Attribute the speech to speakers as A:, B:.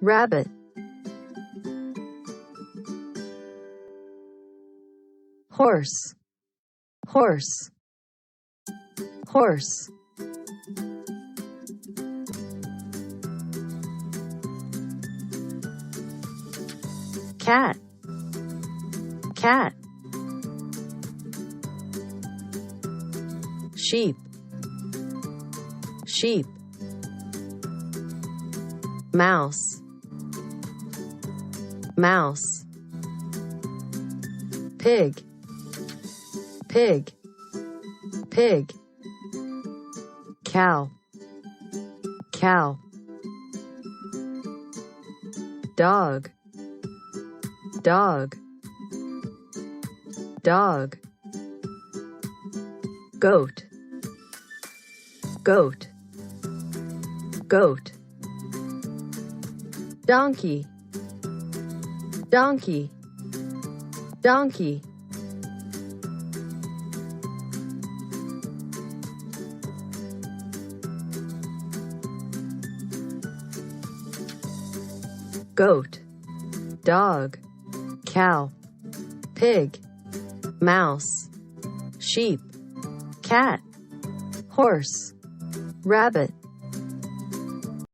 A: rabbit, horse, horse, horse, cat, cat, sheep, sheep, mouse, mouse, pig, pig, pig, cow, cow, dog, dog, dog, goat, goat, goat, donkey, donkey, donkey, goat, dog, cow, pig, mouse, sheep, cat, horse, rabbit.